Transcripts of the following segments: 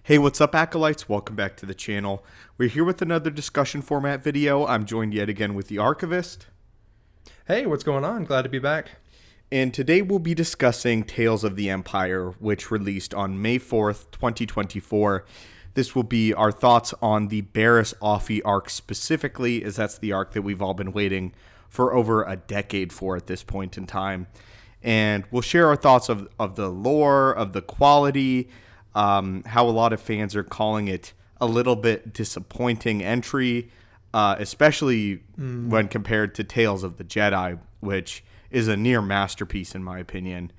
Hey, what's up, Acolytes? Welcome back to the channel. We're here with another discussion format video. I'm joined yet again with the Archivist. Hey, what's going on? Glad to be back. And today we'll be discussing Tales of the Empire, which released on May 4th, 2024. This will be our thoughts on the Barriss Offee arc specifically, as that's the arc that we've all been waiting for over a decade for at this point in time. And we'll share our thoughts of the lore, of the quality, how a lot of fans are calling it a little bit disappointing entry, especially when compared to Tales of the Jedi, which is a near masterpiece in my opinion.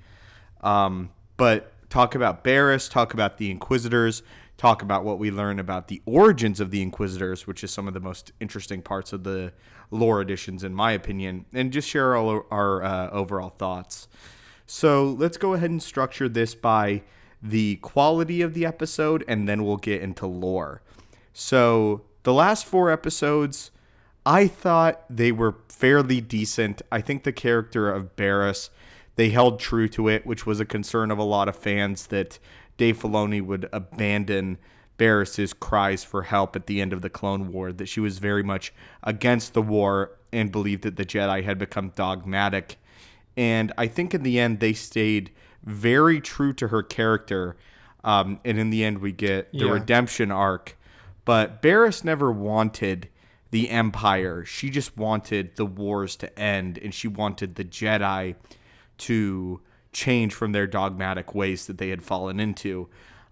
But talk about Barriss, talk about the Inquisitors, talk about what we learn about the origins of the Inquisitors, which is some of the most interesting parts of the lore editions in my opinion, and just share our overall thoughts. So let's go ahead and structure this by the quality of the episode, and then we'll get into lore. So the last 4 episodes, I thought they were fairly decent. I think the character of Barriss, they held true to it, which was a concern of a lot of fans, that Dave Filoni would abandon Barriss's cries for help at the end of the Clone War, that she was very much against the war and believed that the Jedi had become dogmatic. And I think in the end, they stayed very true to her character. And in the end, we get the redemption arc. But Barriss never wanted the Empire. She just wanted the wars to end, and she wanted the Jedi to change from their dogmatic ways that they had fallen into.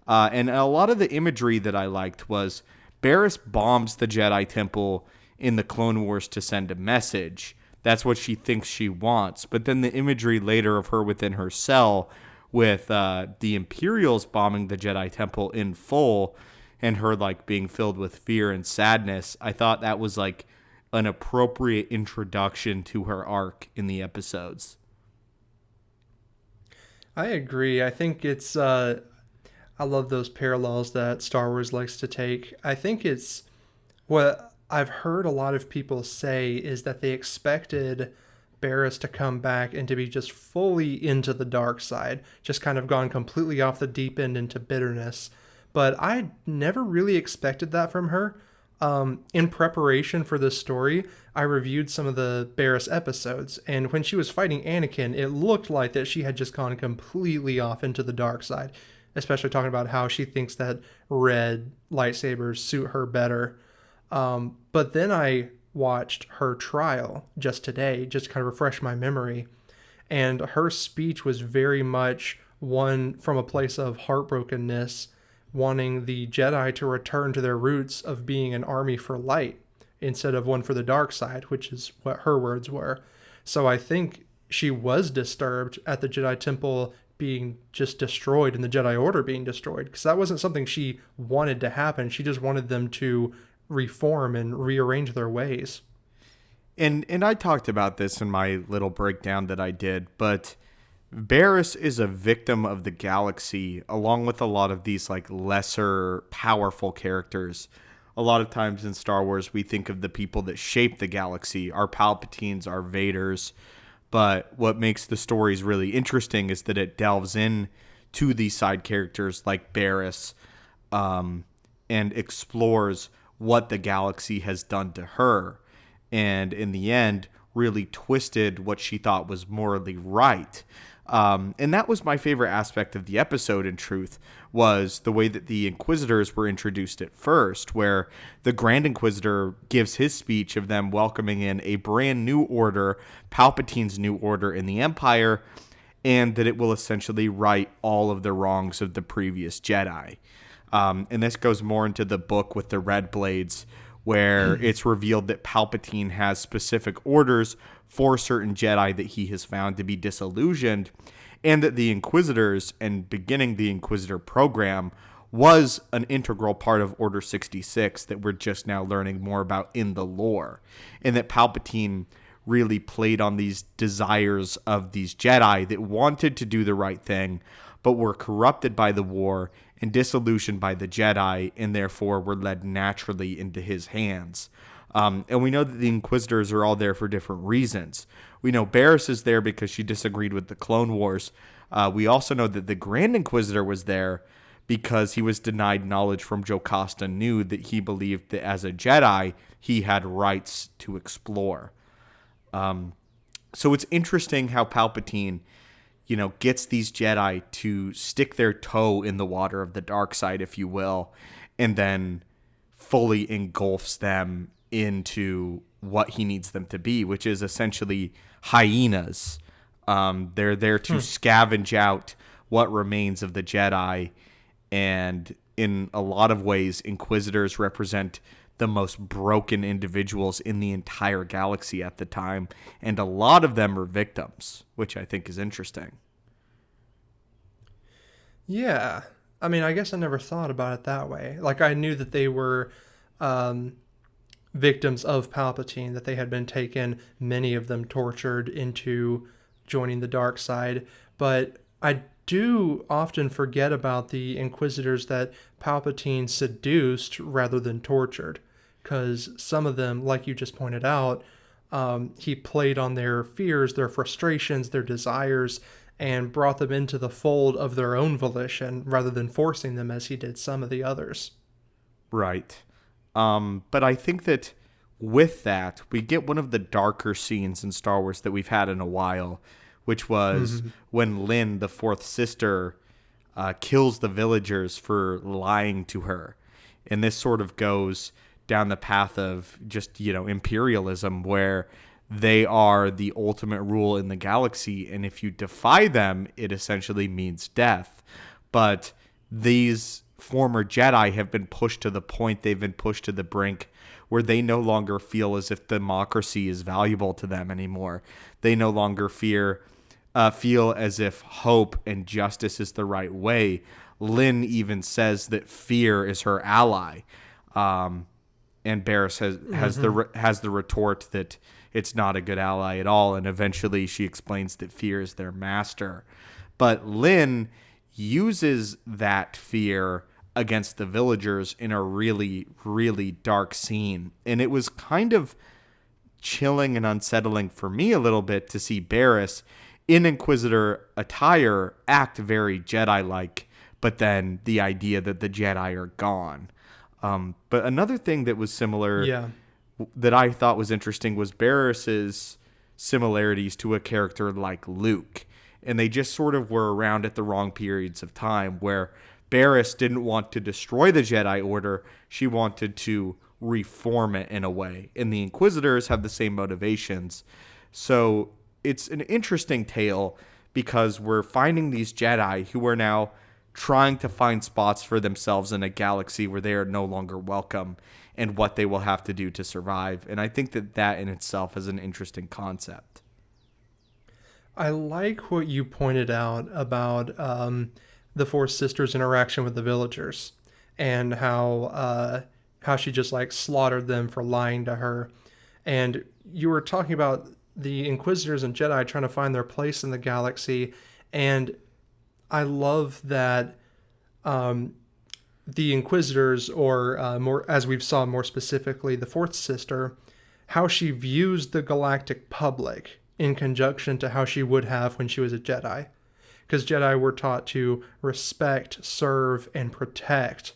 And a lot of the imagery that I liked was Barriss bombs the Jedi Temple in the Clone Wars to send a message. That's what she thinks she wants. But then the imagery later of her within her cell with the Imperials bombing the Jedi Temple in full and her like being filled with fear and sadness, I thought that was like an appropriate introduction to her arc in the episodes. I agree. I think it's, I love those parallels that Star Wars likes to take. I think it's what I've heard a lot of people say is that they expected Barriss to come back and to be just fully into the dark side, just kind of gone completely off the deep end into bitterness. But I never really expected that from her. In preparation for this story, I reviewed some of the Barriss episodes, and when she was fighting Anakin, it looked like that she had just gone completely off into the dark side, especially talking about how she thinks that red lightsabers suit her better. But then I watched her trial just today, just to kind of refresh my memory, and her speech was very much one from a place of heartbrokenness, wanting the Jedi to return to their roots of being an army for light instead of one for the dark side, which is what her words were. So I think she was disturbed at the Jedi Temple being just destroyed and the Jedi Order being destroyed, because that wasn't something she wanted to happen. She just wanted them to reform and rearrange their ways. And I talked about this in my little breakdown that I did, but Barriss is a victim of the galaxy, along with a lot of these like lesser powerful characters. A lot of times in Star Wars, we think of the people that shape the galaxy, our Palpatines, our Vaders. But what makes the stories really interesting is that it delves in to these side characters like Barriss, and explores what the galaxy has done to her. And in the end, really twisted what she thought was morally right. And that was my favorite aspect of the episode, in truth, was the way that the Inquisitors were introduced at first, where the Grand Inquisitor gives his speech of them welcoming in a brand new order, Palpatine's new order in the Empire, and that it will essentially right all of the wrongs of the previous Jedi. And this goes more into the book with the Red Blades, where it's revealed that Palpatine has specific orders for certain Jedi that he has found to be disillusioned, and that the Inquisitors, and beginning the Inquisitor program, was an integral part of Order 66 that we're just now learning more about in the lore, and that Palpatine really played on these desires of these Jedi that wanted to do the right thing, but were corrupted by the war and disillusioned by the Jedi, and therefore were led naturally into his hands. And we know that the Inquisitors are all there for different reasons. We know Barriss is there because she disagreed with the Clone Wars. We also know that the Grand Inquisitor was there because he was denied knowledge from Jocasta Nu that he believed that as a Jedi, he had rights to explore. So it's interesting how Palpatine, gets these Jedi to stick their toe in the water of the dark side, if you will, and then fully engulfs them into what he needs them to be, which is essentially hyenas. They're there to scavenge out what remains of the Jedi, and in a lot of ways, Inquisitors represent the most broken individuals in the entire galaxy at the time, and a lot of them are victims, which I think is interesting. Yeah. I mean, I guess I never thought about it that way. Like, I knew that they were victims of Palpatine, that they had been taken, many of them tortured into joining the dark side. But I do often forget about the Inquisitors that Palpatine seduced rather than tortured. Because some of them, like you just pointed out, he played on their fears, their frustrations, their desires, and brought them into the fold of their own volition rather than forcing them as he did some of the others. Right. But I think that with that, we get one of the darker scenes in Star Wars that we've had in a while, which was when Lynn, the fourth sister, kills the villagers for lying to her. And this sort of goes down the path of just, imperialism, where they are the ultimate rule in the galaxy. And if you defy them, it essentially means death. But these former Jedi have been pushed to the point, they've been pushed to the brink where they no longer feel as if democracy is valuable to them anymore. They no longer feel as if hope and justice is the right way. Lynn even says that fear is her ally. And Barriss has the retort that it's not a good ally at all, and eventually she explains that fear is their master. But Lynn uses that fear against the villagers in a really, really dark scene. And it was kind of chilling and unsettling for me a little bit to see Barriss in Inquisitor attire act very Jedi-like, but then the idea that the Jedi are gone. But another thing that was similar that I thought was interesting was Barriss's similarities to a character like Luke. And they just sort of were around at the wrong periods of time, where Barriss didn't want to destroy the Jedi Order. She wanted to reform it in a way. And the Inquisitors have the same motivations. So it's an interesting tale because we're finding these Jedi who are now trying to find spots for themselves in a galaxy where they are no longer welcome, and what they will have to do to survive. And I think that in itself is an interesting concept. I like what you pointed out about the Four Sisters' interaction with the villagers, and how she just slaughtered them for lying to her. And you were talking about the Inquisitors and Jedi trying to find their place in the galaxy, and I love that the Inquisitors, or more as we've saw more specifically, the Fourth Sister, how she views the galactic public in conjunction to how she would have when she was a Jedi. Because Jedi were taught to respect, serve, and protect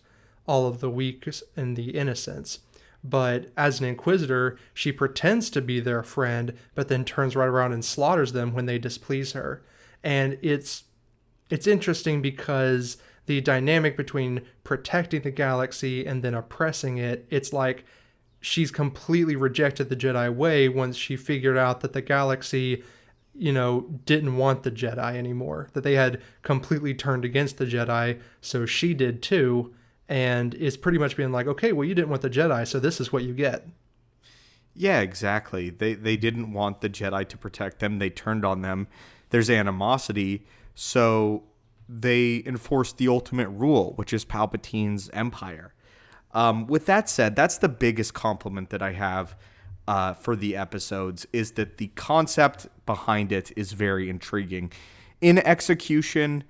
all of the weak and the innocents. But as an Inquisitor, she pretends to be their friend, but then turns right around and slaughters them when they displease her. And it's interesting because the dynamic between protecting the galaxy and then oppressing it, it's like she's completely rejected the Jedi way once she figured out that the galaxy, didn't want the Jedi anymore, that they had completely turned against the Jedi, so she did too, and is pretty much being like, okay, well, you didn't want the Jedi, so this is what you get. Yeah, exactly. They didn't want the Jedi to protect them. They turned on them. There's animosity. So they enforced the ultimate rule, which is Palpatine's empire. With that said, that's the biggest compliment that I have for the episodes, is that the concept behind it is very intriguing. In execution,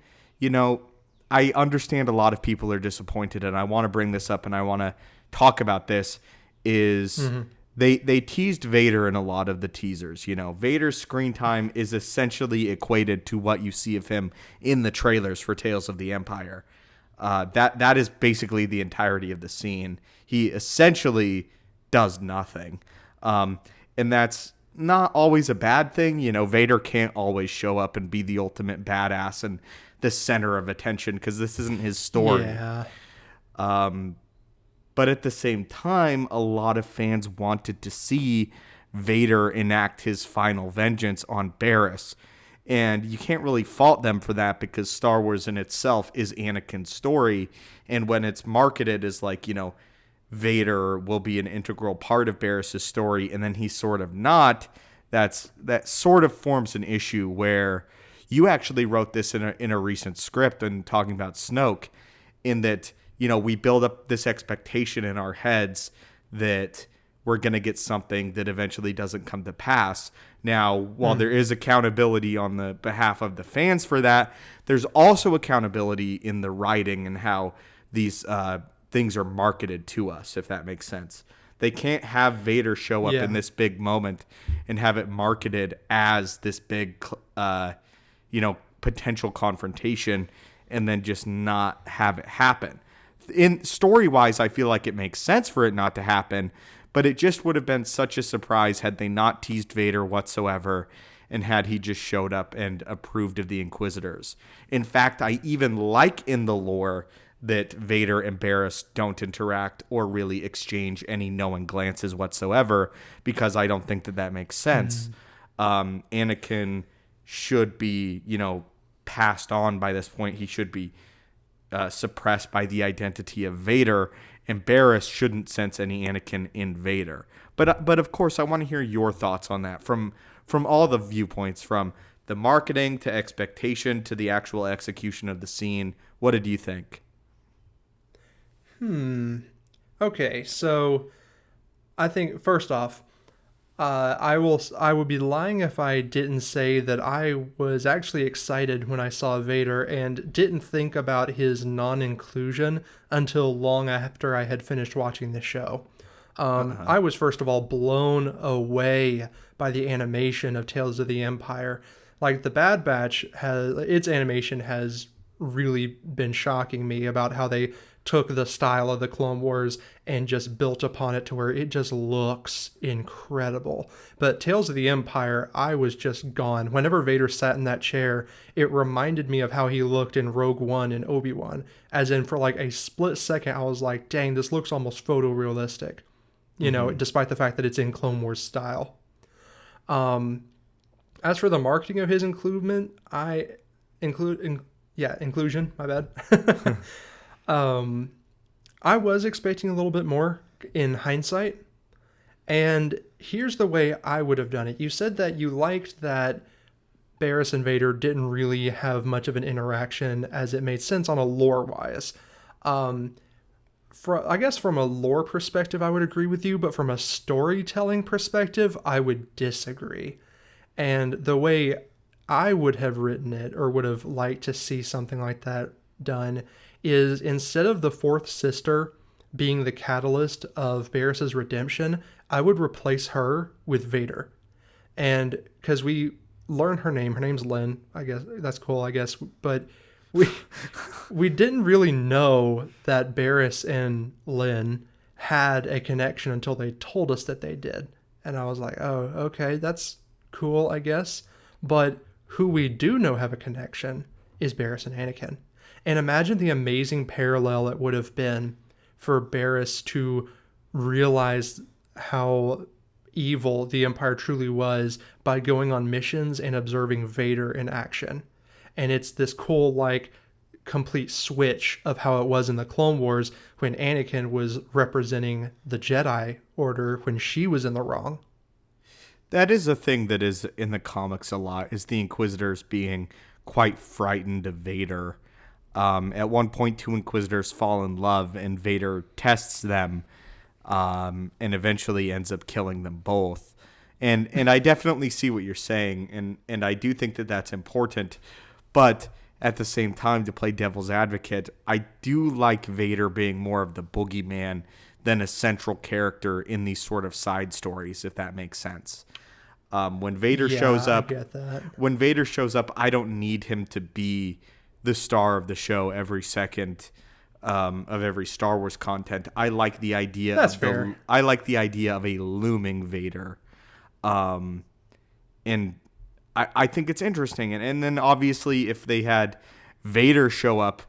I understand a lot of people are disappointed, and I want to bring this up and I want to talk about this, is they teased Vader in a lot of the teasers. Vader's screen time is essentially equated to what you see of him in the trailers for Tales of the Empire. That is basically the entirety of the scene. He essentially does nothing. And that's not always a bad thing. You know, Vader can't always show up and be the ultimate badass and the center of attention because this isn't his story. Yeah. But at the same time, a lot of fans wanted to see Vader enact his final vengeance on Barriss. And you can't really fault them for that because Star Wars in itself is Anakin's story. And when it's marketed as like, you know, Vader will be an integral part of Barriss' story and then he's sort of not, that sort of forms an issue where you actually wrote this in a recent script and talking about Snoke, in that, you know, we build up this expectation in our heads that we're going to get something that eventually doesn't come to pass. Now, while there is accountability on the behalf of the fans for that, there's also accountability in the writing and how these things are marketed to us, if that makes sense. They can't have Vader show up in this big moment and have it marketed as this big, potential confrontation and then just not have it happen. In story-wise, I feel like it makes sense for it not to happen, but it just would have been such a surprise had they not teased Vader whatsoever and had he just showed up and approved of the Inquisitors. In fact, I even like in the lore that Vader and Barriss don't interact or really exchange any knowing glances whatsoever, because I don't think that makes sense. Anakin should be, passed on by this point. He should be suppressed by the identity of Vader, and Barriss shouldn't sense any Anakin in Vader. But of course, I want to hear your thoughts on that from all the viewpoints, from the marketing to expectation to the actual execution of the scene. What did you think? Okay, so I think first off, I would be lying if I didn't say that I was actually excited when I saw Vader and didn't think about his non-inclusion until long after I had finished watching the show. I was first of all blown away by the animation of Tales of the Empire. Like, the Bad Batch its animation has really been shocking me about how they took the style of the Clone Wars and just built upon it to where it just looks incredible. But Tales of the Empire, I was just gone. Whenever Vader sat in that chair, it reminded me of how he looked in Rogue One and Obi-Wan. As in, for like a split second, I was like, dang, this looks almost photorealistic. Despite the fact that it's in Clone Wars style. As for the marketing of his inclusion, my bad. I was expecting a little bit more in hindsight, and here's the way I would have done it. You said that you liked that Barriss and Vader didn't really have much of an interaction, as it made sense on a lore-wise. I guess from a lore perspective, I would agree with you, but from a storytelling perspective, I would disagree. And the way I would have written it, or would have liked to see something like that done, is instead of the fourth sister being the catalyst of Barriss's redemption, I would replace her with Vader. And because we learn her name's Lynn, I guess that's cool, I guess, but we didn't really know that Barriss and Lynn had a connection until they told us that they did. And I was like, oh, okay, that's cool, I guess. But who we do know have a connection is Barriss and Anakin. And imagine the amazing parallel it would have been for Barriss to realize how evil the Empire truly was by going on missions and observing Vader in action. And it's this cool, complete switch of how it was in the Clone Wars when Anakin was representing the Jedi Order when she was in the wrong. That is a thing that is in the comics a lot, is the Inquisitors being quite frightened of Vader. At one point, two Inquisitors fall in love, and Vader tests them, and eventually ends up killing them both. And I definitely see what you're saying, and I do think that that's important. But at the same time, to play devil's advocate, I do like Vader being more of the boogeyman than a central character in these sort of side stories, if that makes sense. When Vader shows up, I get that. When Vader shows up, I don't need him to be the star of the show every second. of every Star Wars content. I like the idea. That's fair. I like the idea of a looming Vader, and I think it's interesting. And then obviously, if they had Vader show up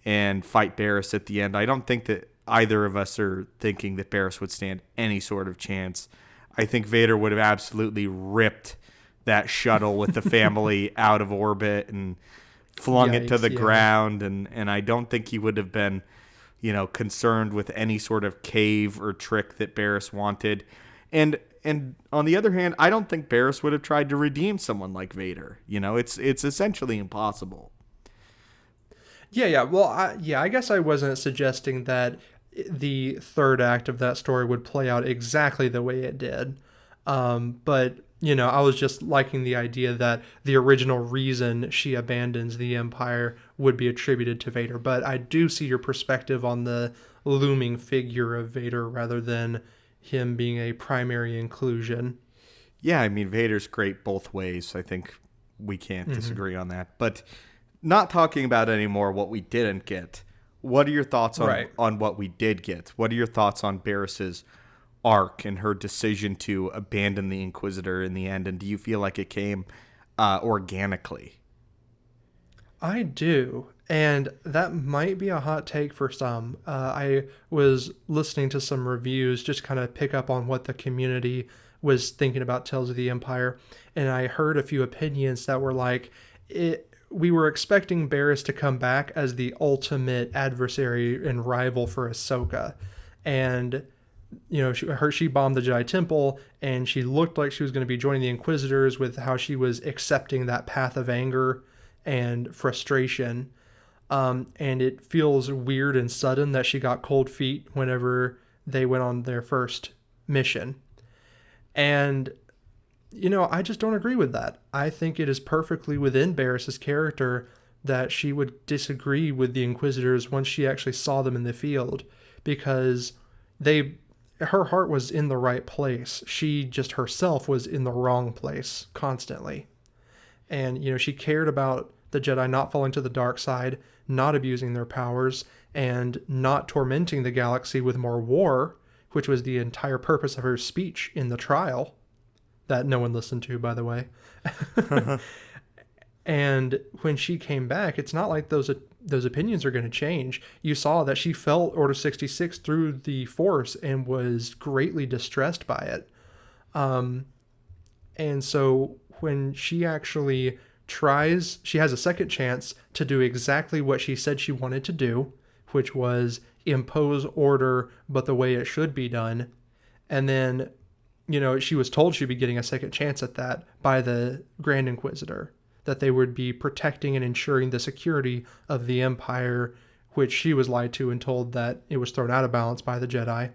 and fight Barriss at the end, I don't think that either of us are thinking that Barriss would stand any sort of chance. I think Vader would have absolutely ripped that shuttle with the family out of orbit and flung it to the ground, and I don't think he would have been, concerned with any sort of cave or trick that Barriss wanted. And on the other hand, I don't think Barriss would have tried to redeem someone like Vader. It's essentially impossible. Yeah. Well, I guess I wasn't suggesting that the third act of that story would play out exactly the way it did. But, I was just liking the idea that the original reason she abandons the Empire would be attributed to Vader. But I do see your perspective on the looming figure of Vader rather than him being a primary inclusion. Yeah, I mean, Vader's great both ways. I think we can't disagree on that. But not talking about anymore what we didn't get. What are your thoughts on what we did get? What are your thoughts on Barriss's arc and her decision to abandon the Inquisitor in the end? And do you feel like it came organically? I do. And that might be a hot take for some. I was listening to some reviews just kind of pick up on what the community was thinking about Tales of the Empire. And I heard a few opinions that were like, we were expecting Barriss to come back as the ultimate adversary and rival for Ahsoka. And, she bombed the Jedi Temple, and she looked like she was going to be joining the Inquisitors with how she was accepting that path of anger and frustration. And it feels weird and sudden that she got cold feet whenever they went on their first mission. And I just don't agree with that. I think it is perfectly within Barriss's character that she would disagree with the Inquisitors once she actually saw them in the field, because her heart was in the right place. She just herself was in the wrong place constantly. And, she cared about the Jedi not falling to the dark side, not abusing their powers, and not tormenting the galaxy with more war, which was the entire purpose of her speech in the trial. That no one listened to, by the way. And when she came back, it's not like those opinions are going to change. You saw that she felt Order 66 through the Force and was greatly distressed by it. And so when she actually she has a second chance to do exactly what she said she wanted to do, which was impose order, but the way it should be done. And then she was told she'd be getting a second chance at that by the Grand Inquisitor, that they would be protecting and ensuring the security of the Empire, which she was lied to and told that it was thrown out of balance by the Jedi.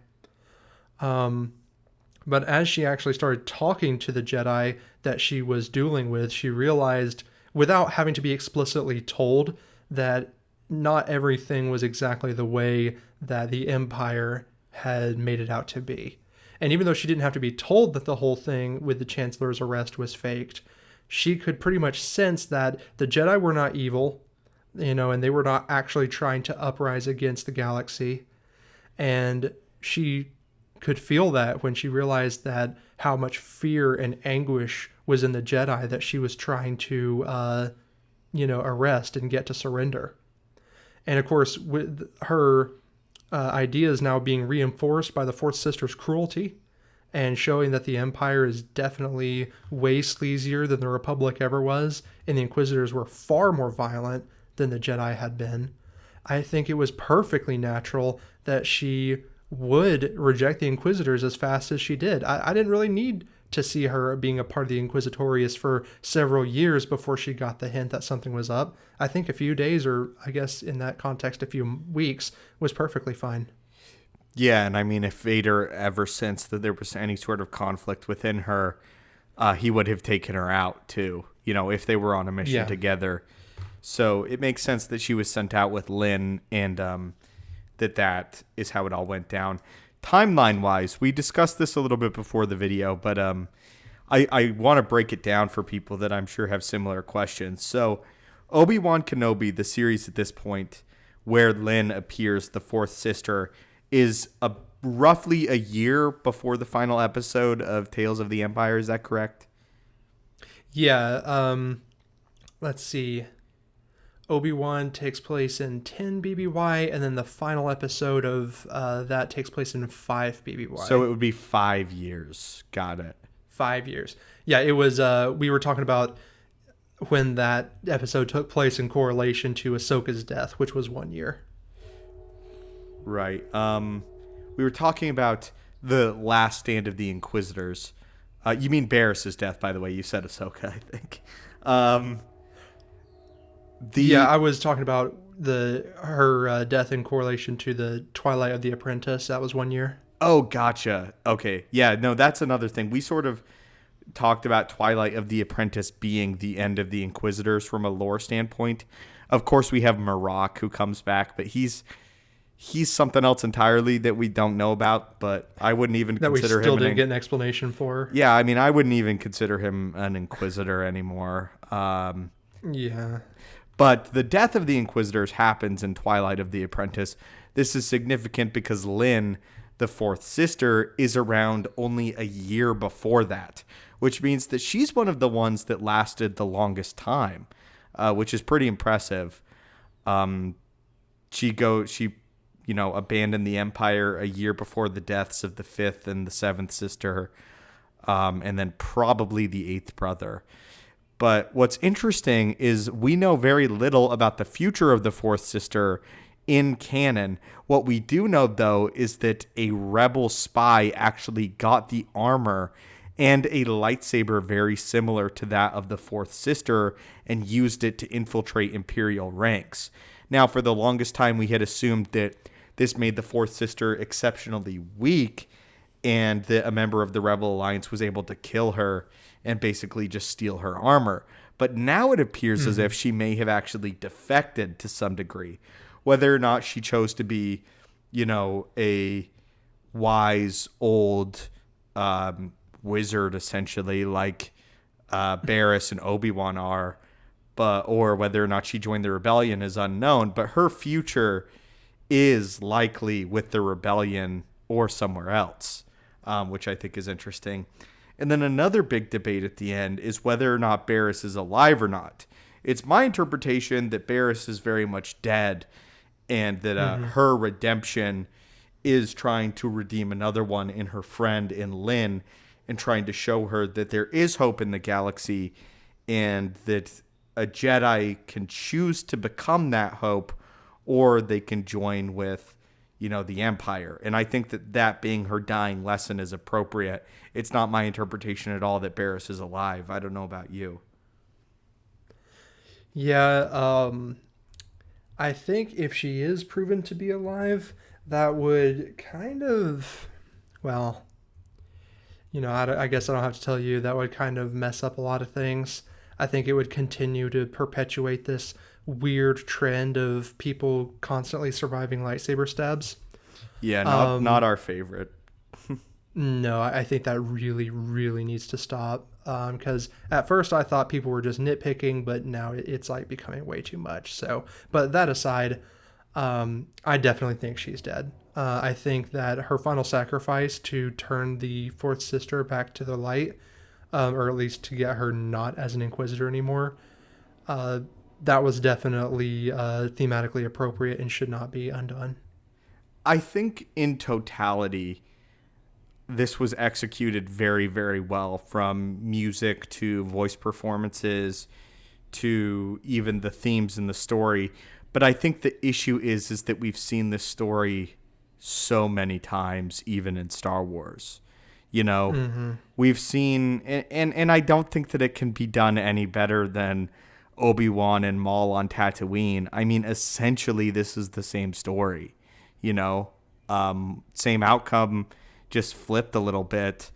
But as she actually started talking to the Jedi that she was dueling with, she realized, without having to be explicitly told, that not everything was exactly the way that the Empire had made it out to be. And even though she didn't have to be told that the whole thing with the Chancellor's arrest was faked, she could pretty much sense that the Jedi were not evil, and they were not actually trying to uprise against the galaxy. And she could feel that when she realized that how much fear and anguish was in the Jedi that she was trying to, arrest and get to surrender. And of course, with her ideas now being reinforced by the Fourth Sister's cruelty and showing that the Empire is definitely way sleazier than the Republic ever was, and the Inquisitors were far more violent than the Jedi had been, I think it was perfectly natural that she would reject the Inquisitors as fast as she did. I didn't really need to see her being a part of the Inquisitorius for several years before she got the hint that something was up. I think a few days, or I guess in that context, a few weeks, was perfectly fine. Yeah, and I mean, if Vader ever sensed that there was any sort of conflict within her, he would have taken her out too, if they were on a mission together. So it makes sense that she was sent out with Lynn, and that is how it all went down. Timeline-wise, we discussed this a little bit before the video, but I want to break it down for people that I'm sure have similar questions. So Obi-Wan Kenobi, the series at this point, where Lynn appears, the fourth sister, is roughly a year before the final episode of Tales of the Empire. Is that correct? Yeah. Let's see. Obi-Wan takes place in 10 BBY, and then the final episode of that takes place in 5 BBY. So it would be 5 years. Got it. 5 years. Yeah, it was. We were talking about when that episode took place in correlation to Ahsoka's death, which was 1 year. Right. We were talking about the last stand of the Inquisitors. You mean Barriss's death, by the way. You said Ahsoka, I think. Yeah, I was talking about her death in correlation to the Twilight of the Apprentice. That was 1 year. Oh, gotcha. Okay. Yeah, no, that's another thing. We sort of talked about Twilight of the Apprentice being the end of the Inquisitors from a lore standpoint. Of course, we have Marok who comes back, but he's something else entirely that we don't know about, but I wouldn't even consider him... That we still didn't get an explanation for. Yeah, I mean, I wouldn't even consider him an Inquisitor anymore. Yeah. But the death of the Inquisitors happens in Twilight of the Apprentice. This is significant because Lynn, the fourth sister, is around only a year before that, which means that she's one of the ones that lasted the longest time, which is pretty impressive. She abandoned the Empire a year before the deaths of the fifth and the seventh sister, and then probably the eighth brother. But what's interesting is we know very little about the future of the fourth sister in canon. What we do know, though, is that a rebel spy actually got the armor and a lightsaber very similar to that of the fourth sister and used it to infiltrate Imperial ranks. Now, for the longest time, we had assumed that this made the fourth sister exceptionally weak and that a member of the Rebel Alliance was able to kill her and basically just steal her armor. But now it appears as if she may have actually defected to some degree. Whether or not she chose to be, a wise old wizard, essentially, like Barriss and Obi-Wan are, or whether or not she joined the rebellion is unknown. But her future is likely with the rebellion or somewhere else, which I think is interesting. And then another big debate at the end is whether or not Barriss is alive or not. It's my interpretation that Barriss is very much dead and that her redemption is trying to redeem another one in her friend in Lynn and trying to show her that there is hope in the galaxy and that a Jedi can choose to become that hope or they can join with the Empire. And I think that being her dying lesson is appropriate. It's not my interpretation at all that Barriss is alive. I don't know about you. Yeah, I think if she is proven to be alive, that would kind of, I guess I don't have to tell you, that would kind of mess up a lot of things. I think it would continue to perpetuate this weird trend of people constantly surviving lightsaber stabs. Yeah, not our favorite. No, I think that really, really needs to stop. Because at first I thought people were just nitpicking, but now it's like becoming way too much. So, but that aside, I definitely think she's dead. I think that her final sacrifice to turn the fourth sister back to the light, or at least to get her not as an Inquisitor anymore, that was definitely thematically appropriate and should not be undone. I think in totality, this was executed very, very well, from music to voice performances to even the themes in the story. But I think the issue is that we've seen this story so many times, even in Star Wars. We've seen, and I don't think that it can be done any better than Obi-Wan and Maul on Tatooine. I mean, essentially, this is the same story. Same outcome, just flipped a little bit.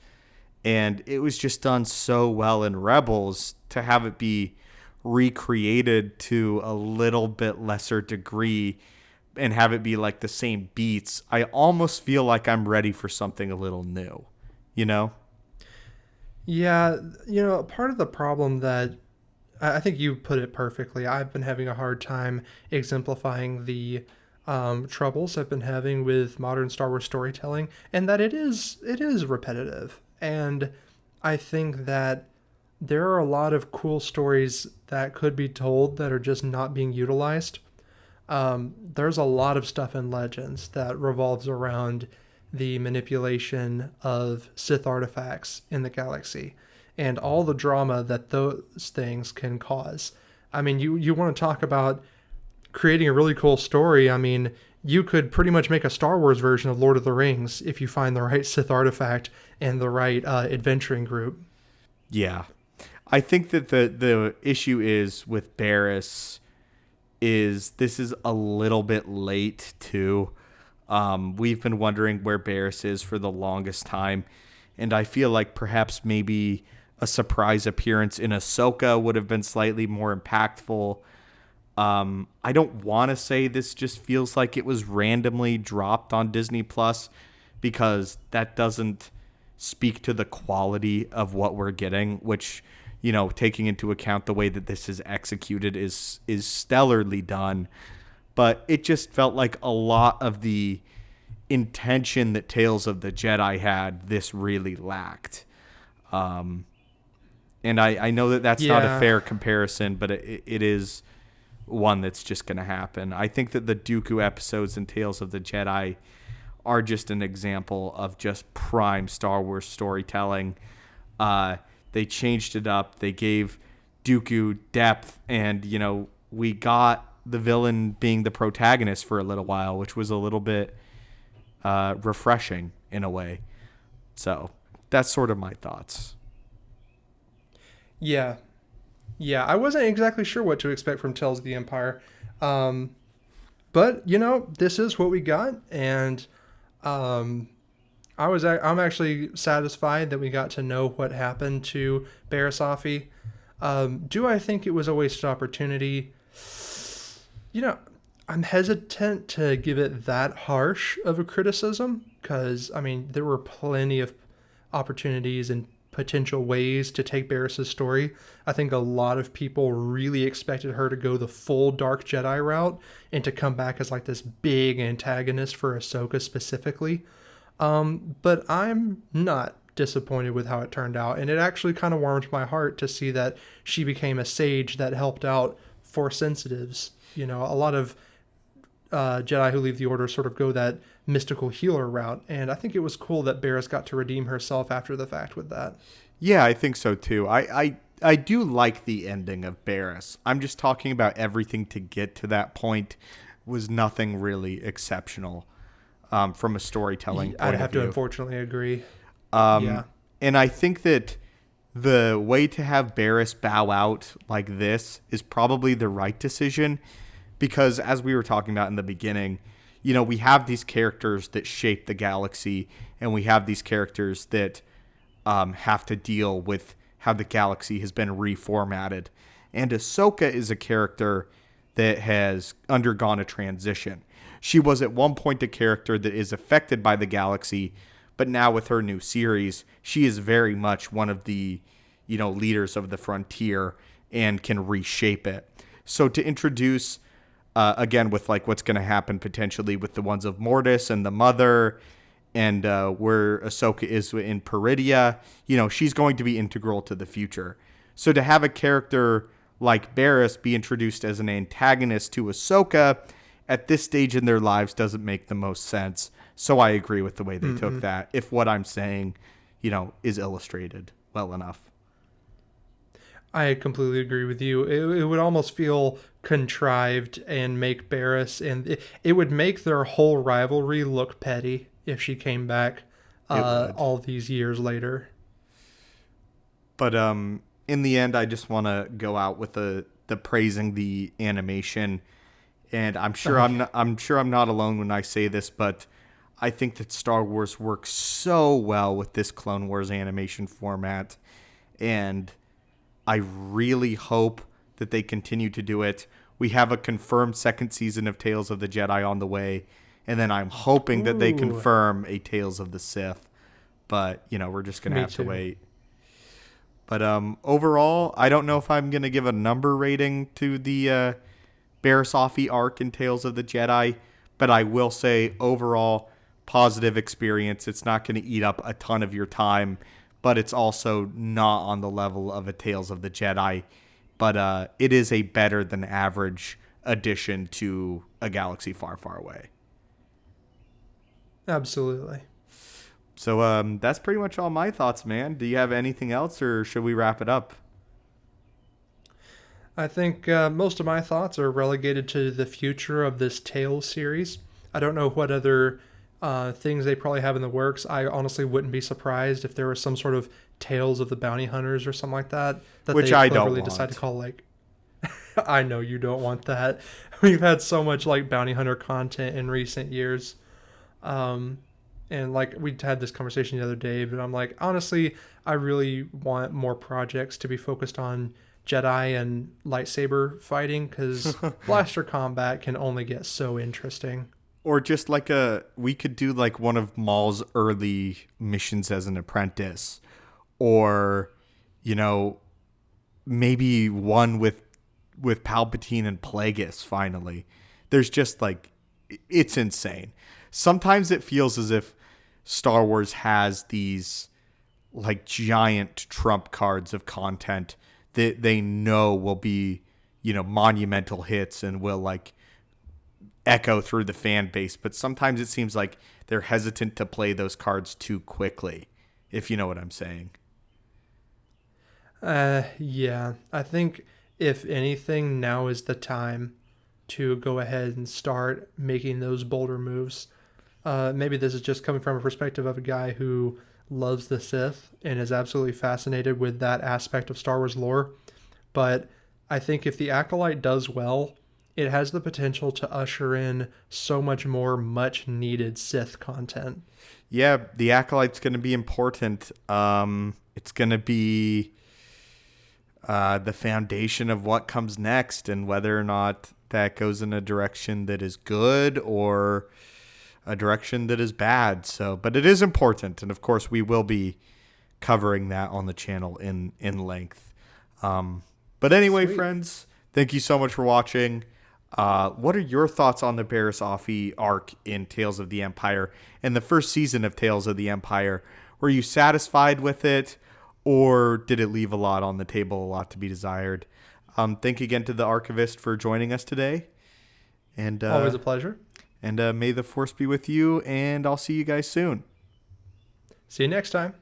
And it was just done so well in Rebels to have it be recreated to a little bit lesser degree and have it be like the same beats. I almost feel like I'm ready for something a little new, Yeah, part of the problem that I think you put it perfectly. I've been having a hard time exemplifying the troubles I've been having with modern Star Wars storytelling, and that it is repetitive. And I think that there are a lot of cool stories that could be told that are just not being utilized. There's a lot of stuff in Legends that revolves around the manipulation of Sith artifacts in the galaxy and all the drama that those things can cause. I mean, you want to talk about creating a really cool story. I mean, you could pretty much make a Star Wars version of Lord of the Rings if you find the right Sith artifact and the right adventuring group. Yeah. I think that the issue is with Barriss is this is a little bit late too. We've been wondering where Barriss is for the longest time, and I feel like perhaps maybe a surprise appearance in Ahsoka would have been slightly more impactful. I don't want to say this just feels like it was randomly dropped on Disney Plus, because that doesn't speak to the quality of what we're getting, which, you know, taking into account the way that this is executed is stellarly done. But it just felt like a lot of the intention that Tales of the Jedi had, this really lacked. And I know that that's not a Yeah, fair comparison, but it is one that's just going to happen. I think that the Dooku episodes in Tales of the Jedi are just an example of just prime Star Wars storytelling. They changed it up. They gave Dooku depth, and, you know, we got the villain being the protagonist for a little while, which was a little bit refreshing in a way. So that's sort of my thoughts. yeah, yeah. I wasn't exactly sure what to expect from Tales of the Empire. Um, but you know, this is what we got, and um, I'm actually satisfied that we got to know what happened to Barriss Offee. Do I think it was a wasted opportunity? You know, I'm hesitant to give it that harsh of a criticism because I mean there were plenty of opportunities and potential ways to take Barris's story. I think a lot of people really expected her to go the full Dark Jedi route and to come back as like this big antagonist for Ahsoka specifically. But I'm not disappointed with how it turned out, and it actually kind of warmed my heart to see that she became a sage that helped out Force sensitives. You know, a lot of Jedi who leave the Order sort of go that mystical healer route, and I think it was cool that Barriss got to redeem herself after the fact with that. Yeah, I think so too. I do like the ending of Barriss. I'm just talking about everything to get to that point was nothing really exceptional, from a storytelling I'd point of have to view. unfortunately agree. Um, Yeah. and I think that the way to have Barriss bow out like this is probably the right decision, because as we were talking about in the beginning, you know, we have these characters that shape the galaxy, and we have these characters that have to deal with how the galaxy has been reformatted. And Ahsoka is a character that has undergone a transition. She was at one point a character that is affected by the galaxy, but now with her new series, she is very much one of the, you know, leaders of the frontier and can reshape it. So to introduce, again, with like what's going to happen potentially with the ones of Mortis and the Mother, and where Ahsoka is in Peridia, you know, she's going to be integral to the future. So to have a character like Barriss be introduced as an antagonist to Ahsoka at this stage in their lives doesn't make the most sense. So I agree with the way they took that, if what I'm saying, you know, is illustrated well enough. I completely agree with you. It would almost feel contrived and make Barriss, and it would make their whole rivalry look petty if she came back It would. all these years later. But in the end, I just want to go out with the praising the animation, and Oh yeah. I'm sure I'm not alone when I say this, but I think that Star Wars works so well with this Clone Wars animation format, and I really hope that they continue to do it. We have a confirmed second season of Tales of the Jedi on the way, and then I'm hoping that they Ooh, confirm a Tales of the Sith. But, you know, we're just going to me have to too. wait. But overall, I don't know if I'm going to give a number rating to the Barriss Offee arc in Tales of the Jedi, but I will say overall positive experience. It's not going to eat up a ton of your time, but it's also not on the level of a Tales of the Jedi. But it is a better than average addition to A Galaxy Far, Far Away. Absolutely. So that's pretty much all my thoughts, man. Do you have anything else, or should we wrap it up? I think most of my thoughts are relegated to the future of this Tales series. I don't know what other things they probably have in the works. I honestly wouldn't be surprised if there was some sort of Tales of the Bounty Hunters or something like that. Which they I don't cleverly want. decide to call like. I know you don't want that. We've had so much like bounty hunter content in recent years. And like we had this conversation the other day, but I'm like, honestly, I really want more projects to be focused on Jedi and lightsaber fighting, because blaster combat can only get so interesting. Or just like we could do like one of Maul's early missions as an apprentice, or, maybe one with Palpatine and Plagueis finally. There's just like, it's insane. Sometimes it feels as if Star Wars has these like giant trump cards of content that they know will be, monumental hits and will like echo through the fan base. But sometimes it seems like they're hesitant to play those cards too quickly, if you know what I'm saying. Yeah, I think if anything, now is the time to go ahead and start making those bolder moves. Maybe this is just coming from a perspective of a guy who loves the Sith and is absolutely fascinated with that aspect of Star Wars lore. But I think if the Acolyte does well, it has the potential to usher in so much more much needed Sith content. Yeah, the Acolyte's going to be important. It's going to be the foundation of what comes next, and whether or not that goes in a direction that is good or a direction that is bad. So, but it is important, and of course we will be covering that on the channel in length. But anyway, Sweet. friends, thank you so much for watching. What are your thoughts on the Barriss Offee arc in Tales of the Empire and the first season of Tales of the Empire? Were you satisfied with it, or did it leave a lot on the table, a lot to be desired? Thank you again to the Archivist for joining us today. And Always a pleasure. And may the Force be with you, and I'll see you guys soon. See you next time.